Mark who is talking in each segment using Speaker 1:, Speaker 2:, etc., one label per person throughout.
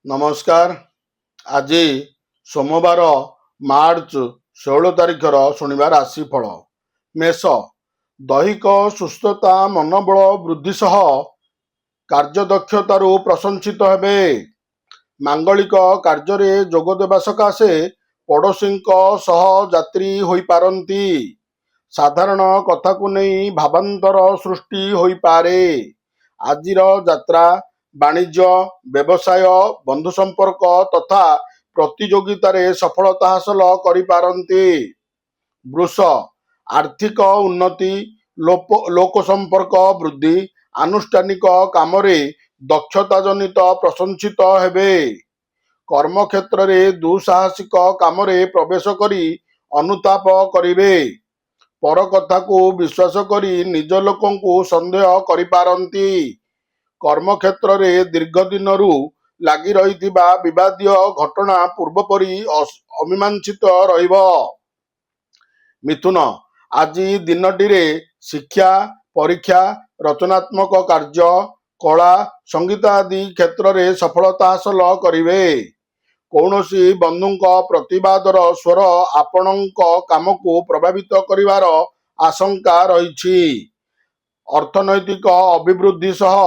Speaker 1: ନମସ୍କାର। ଆଜି ସୋମବାର ମାର୍ଚ୍ଚ 16 ତାରିଖର ଶନିବାର ରାଶିଫଳ। ମେଷ, ଦୈହିକ ସୁସ୍ଥତା ମନୋବଳ ବୃଦ୍ଧି ସହ କାର୍ଯ୍ୟଦକ୍ଷତାରୁ ପ୍ରଶଂସିତ ହେବେ। ମାଙ୍ଗଳିକ କାର୍ଯ୍ୟରେ ଯୋଗ ଦେବା ସକାଶେ ପଡ଼ୋଶୀଙ୍କ ସହ ଯାତ୍ରୀ ହୋଇପାରନ୍ତି। ସାଧାରଣ କଥାକୁ ନେଇ ଭାବାନ୍ତର ସୃଷ୍ଟି ହୋଇପାରେ। ଆଜିର ଯାତ୍ରା, ବାଣିଜ୍ୟ, ବ୍ୟବସାୟ, ବନ୍ଧୁ ସମ୍ପର୍କ ତଥା ପ୍ରତିଯୋଗିତାରେ ସଫଳତା ହାସଲ କରିପାରନ୍ତି। ବୃଷ, ଆର୍ଥିକ ଉନ୍ନତି, ଲୋକ ସମ୍ପର୍କ ବୃଦ୍ଧି, ଆନୁଷ୍ଠାନିକ କାମରେ ଦକ୍ଷତା ଜନିତ ପ୍ରଶଂସିତ ହେବେ। କର୍ମକ୍ଷେତ୍ରରେ ଦୁଃସାହସିକ କାମରେ ପ୍ରବେଶ କରି ଅନୁତାପ କରିବେ। ପର କଥାକୁ ବିଶ୍ୱାସ କରି ନିଜ ଲୋକଙ୍କୁ ସନ୍ଦେହ କରିପାରନ୍ତି। କର୍ମକ୍ଷେତ୍ରରେ ଦୀର୍ଘ ଦିନରୁ ଲାଗି ରହିଥିବା ବିବାଦୀୟ ଘଟଣା ପୂର୍ବପରି ଅମୀମାଂସିତ ରହିବ। ମିଥୁନ, ଆଜି ଦିନଟିରେ ଶିକ୍ଷା, ପରୀକ୍ଷା, ରଚନାତ୍ମକ କାର୍ଯ୍ୟ, କଳା, ସଙ୍ଗୀତ ଆଦି କ୍ଷେତ୍ରରେ ସଫଳତା ହାସଲ କରିବେ। କୌଣସି ବନ୍ଧୁଙ୍କ ପ୍ରତିବାଦର ସ୍ୱର ଆପଣଙ୍କ କାମକୁ ପ୍ରଭାବିତ କରିବାର ଆଶଙ୍କା ରହିଛି। ଅର୍ଥନୈତିକ ଅଭିବୃଦ୍ଧି ସହ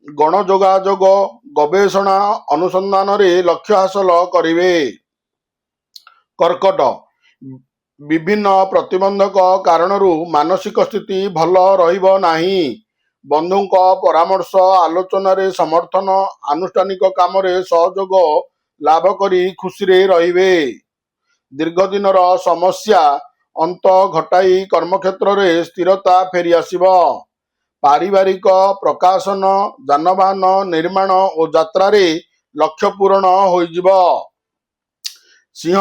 Speaker 1: ଗଣଯୋଗାଯୋଗ, ଗବେଷଣା ଅନୁସନ୍ଧାନରେ ଲକ୍ଷ୍ୟ ହାସଲ କରିବେ। କର୍କଟ, ବିଭିନ୍ନ ପ୍ରତିବନ୍ଧକ କାରଣରୁ ମାନସିକ ସ୍ଥିତି ଭଲ ରହିବ ନାହିଁ। ବନ୍ଧୁଙ୍କ ପରାମର୍ଶ ଆଲୋଚନାରେ ସମର୍ଥନ, ଆନୁଷ୍ଠାନିକ କାମରେ ସହଯୋଗ ଲାଭ କରି ଖୁସିରେ ରହିବେ। ଦୀର୍ଘ ଦିନର ସମସ୍ୟା ଅନ୍ତ ଘଟାଇ କର୍ମକ୍ଷେତ୍ରରେ ସ୍ଥିରତା ଫେରିଆସିବ। ପାରିବାରିକ ପ୍ରକାଶନ, ଯାନବାହନ ନିର୍ମାଣ ଓ ଯାତ୍ରାରେ ଲକ୍ଷ୍ୟ ପୂରଣ ହୋଇଯିବ। ସିଂହ,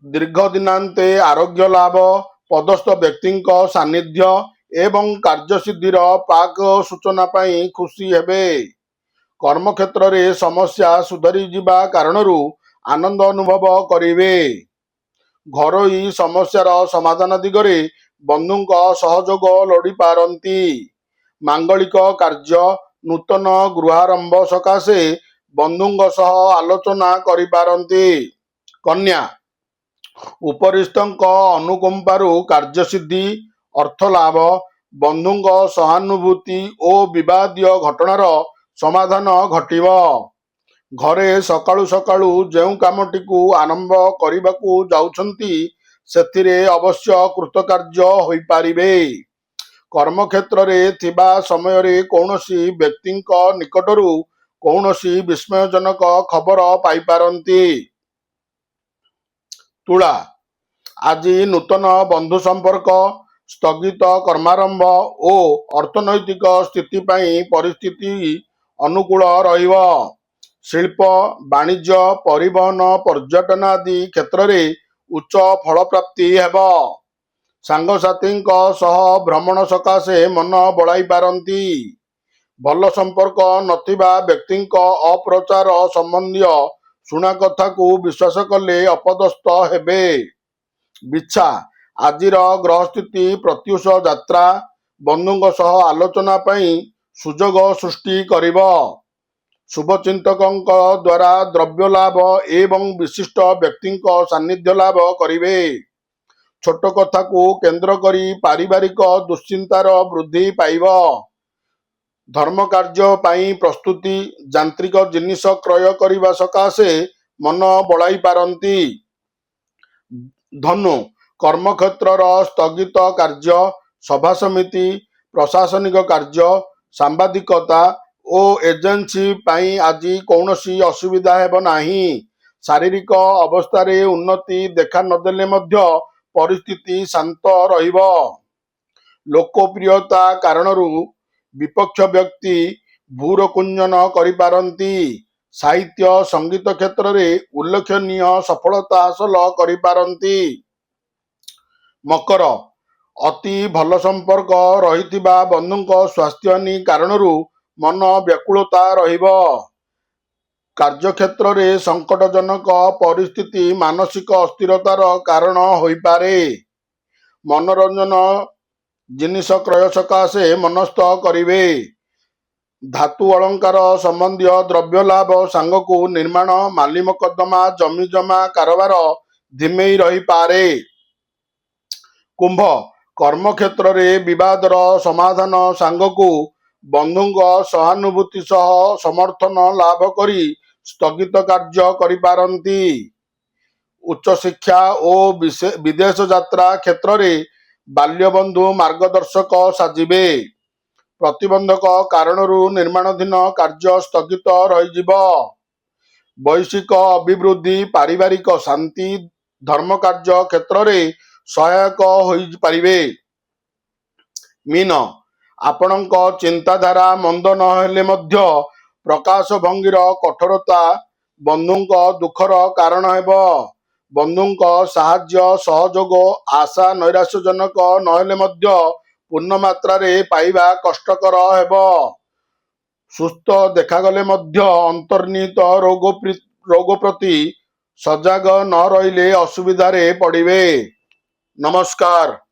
Speaker 1: ଦୀର୍ଘ ଦିନାନ୍ତେ ଆରୋଗ୍ୟ ଲାଭ, ପଦସ୍ଥ ବ୍ୟକ୍ତିଙ୍କ ସାନ୍ନିଧ୍ୟ ଏବଂ କାର୍ଯ୍ୟସିଦ୍ଧିର ପ୍ରାକ୍ ସୂଚନା ପାଇଁ ଖୁସି ହେବେ। କର୍ମକ୍ଷେତ୍ରରେ ସମସ୍ୟା ସୁଧୁରିଯିବା କାରଣରୁ ଆନନ୍ଦ ଅନୁଭବ କରିବେ। ଘରୋଇ ସମସ୍ୟାର ସମାଧାନ ଦିଗରେ ବନ୍ଧୁଙ୍କ ସହଯୋଗ ଲୋଡ଼ିପାରନ୍ତି। ମାଙ୍ଗଳିକ କାର୍ଯ୍ୟ, ନୂତନ ଗୃହାରମ୍ଭ ସକାଶେ ବନ୍ଧୁଙ୍କ ସହ ଆଲୋଚନା କରିପାରନ୍ତି। କନ୍ୟା, ଉପରିସ୍ଥଙ୍କ ଅନୁକମ୍ପାରୁ କାର୍ଯ୍ୟସିଦ୍ଧି, ଅର୍ଥଲାଭ, ବନ୍ଧୁଙ୍କ ସହାନୁଭୂତି ଓ ବିବାଦୀୟ ଘଟଣାର ସମାଧାନ ଘଟିବ। ଘରେ ସକାଳୁ ସକାଳୁ ଯେଉଁ କାମଟିକୁ ଆରମ୍ଭ କରିବାକୁ ଯାଉଛନ୍ତି ସେଥିରେ ଅବଶ୍ୟ କୃତକାର୍ଯ୍ୟ ହୋଇପାରିବେ। କର୍ମକ୍ଷେତ୍ରରେ ଥିବା ସମୟରେ କୌଣସି ବ୍ୟକ୍ତିଙ୍କ ନିକଟରୁ କୌଣସି ବିସ୍ମୟଜନକ ଖବର ପାଇପାରନ୍ତି। ତୁଳା, ଆଜି ନୂତନ ବନ୍ଧୁ ସମ୍ପର୍କ, ସ୍ଥଗିତ କର୍ମାରମ୍ଭ ଓ ଅର୍ଥନୈତିକ ସ୍ଥିତି ପାଇଁ ପରିସ୍ଥିତି ଅନୁକୂଳ ରହିବ। ଶିଳ୍ପ, ବାଣିଜ୍ୟ, ପରିବହନ, ପର୍ଯ୍ୟଟନ ଆଦି କ୍ଷେତ୍ରରେ ଉଚ୍ଚ ଫଳପ୍ରାପ୍ତି ହେବ। ସାଙ୍ଗସାଥୀଙ୍କ ସହ ଭ୍ରମଣ ସକାଶେ ମନ ବଳାଇ ପାରନ୍ତି। ଭଲ ସମ୍ପର୍କ ନଥିବା ବ୍ୟକ୍ତିଙ୍କ ଅପ୍ରଚାର ସମ୍ବନ୍ଧୀୟ ଶୁଣା କଥାକୁ ବିଶ୍ୱାସ କଲେ ଅପଦସ୍ଥ ହେବେ। ବିଛା, ଆଜିର ଗ୍ରହସ୍ଥିତି ପ୍ରତ୍ୟୁଷ ଯାତ୍ରା, ବନ୍ଧୁଙ୍କ ସହ ଆଲୋଚନା ପାଇଁ ସୁଯୋଗ ସୃଷ୍ଟି କରିବ। ଶୁଭଚିନ୍ତକଙ୍କ ଦ୍ୱାରା ଦ୍ରବ୍ୟ ଲାଭ ଏବଂ ବିଶିଷ୍ଟ ବ୍ୟକ୍ତିଙ୍କ ସାନ୍ନିଧ୍ୟ ଲାଭ କରିବେ। ଛୋଟ କଥାକୁ କେନ୍ଦ୍ର କରି ପାରିବାରିକ ଦୁଶ୍ଚିନ୍ତାର ବୃଦ୍ଧି ପାଇବ। ଧର୍ମକାର୍ଯ୍ୟ ପାଇଁ ପ୍ରସ୍ତୁତି, ଯାନ୍ତ୍ରିକ ଜିନିଷ କ୍ରୟ କରିବା ସକାଶେ ମନ ବଳାଇ ପାରନ୍ତି। ଧନୁ, କର୍ମକ୍ଷେତ୍ରର ସ୍ଥଗିତ କାର୍ଯ୍ୟ, ସଭାସମିତି, ପ୍ରଶାସନିକ କାର୍ଯ୍ୟ, ସାମ୍ବାଦିକତା ଓ ଏଜେନ୍ସି ପାଇଁ ଆଜି କୌଣସି ଅସୁବିଧା ହେବ ନାହିଁ। ଶାରୀରିକ ଅବସ୍ଥାରେ ଉନ୍ନତି ଦେଖା ନଦେଲେ ମଧ୍ୟ ପରିସ୍ଥିତି ଶାନ୍ତ ରହିବ। ଲୋକପ୍ରିୟତା କାରଣରୁ ବିପକ୍ଷ ବ୍ୟକ୍ତି ଭୂରକୁଞ୍ଜନ କରିପାରନ୍ତି। ସାହିତ୍ୟ, ସଙ୍ଗୀତ କ୍ଷେତ୍ରରେ ଉଲ୍ଲେଖନୀୟ ସଫଳତା ହାସଲ କରିପାରନ୍ତି। ମକର, ଅତି ଭଲ ସମ୍ପର୍କ ରହିଥିବା ବନ୍ଧୁଙ୍କ ସ୍ୱାସ୍ଥ୍ୟହାନି କାରଣରୁ ମନ ବ୍ୟାକୁଳତା ରହିବ। କାର୍ଯ୍ୟକ୍ଷେତ୍ରରେ ସଙ୍କଟଜନକ ପରିସ୍ଥିତି ମାନସିକ ଅସ୍ଥିରତାର କାରଣ ହୋଇପାରେ। ମନୋରଞ୍ଜନ ଜିନିଷ କ୍ରୟ ସକାଶେ ମନସ୍ଥ କରିବେ। ଧାତୁ ଅଳଙ୍କାର ସମ୍ବନ୍ଧୀୟ ଦ୍ରବ୍ୟ ଲାଭ ସାଙ୍ଗକୁ ନିର୍ମାଣ ମାଲି ମକଦ୍ଦମା ଜମି ଜମା କାରବାର ଧିମେଇ ରହିପାରେ। କୁମ୍ଭ କର୍ମକ୍ଷେତ୍ରରେ ବିବାଦର ସମାଧାନ ସାଙ୍ଗକୁ ବନ୍ଧୁଙ୍କ ସହାନୁଭୂତି ସହ ସମର୍ଥନ ଲାଭ କରି ସ୍ଥଗିତ କାର୍ଯ୍ୟ କରିପାରନ୍ତି। ଉଚ୍ଚଶିକ୍ଷା ଓ ବିଦେଶ ଯାତ୍ରା କ୍ଷେତ୍ରରେ ବାଲ୍ୟବନ୍ଧୁ ମାର୍ଗଦର୍ଶକ ସାଜିବେ। ପ୍ରତିବନ୍ଧକ କାରଣରୁ ନିର୍ମାଣାଧୀନ କାର୍ଯ୍ୟ ସ୍ଥଗିତ ରହିଯିବ। ବୈଶ୍ୱିକ ଅଭିବୃଦ୍ଧି ପାରିବାରିକ ଶାନ୍ତି ଧର୍ମକାର୍ଯ୍ୟ କ୍ଷେତ୍ରରେ ସହାୟକ ହୋଇପାରିବେ। ମୀନ ଆପଣଙ୍କ ଚିନ୍ତାଧାରା ମନ୍ଦ ନ ହେଲେ ମଧ୍ୟ ପ୍ରକାଶ ଭଙ୍ଗୀର କଠୋରତା ବନ୍ଧୁଙ୍କ ଦୁଃଖର କାରଣ ହେବ। ବନ୍ଧୁଙ୍କ ସାହାଯ୍ୟ ସହଯୋଗ ଆଶା ନୈରାଶ୍ୟଜନକ ନହେଲେ ମଧ୍ୟ ପୂର୍ଣ୍ଣ ମାତ୍ରାରେ ପାଇବା କଷ୍ଟକର ହେବ। ସୁସ୍ଥ ଦେଖାଗଲେ ମଧ୍ୟ ଅନ୍ତର୍ନିହିତ ରୋଗ ପ୍ରତି ସଜାଗ ନ ରହିଲେ ଅସୁବିଧାରେ ପଡ଼ିବେ। ନମସ୍କାର।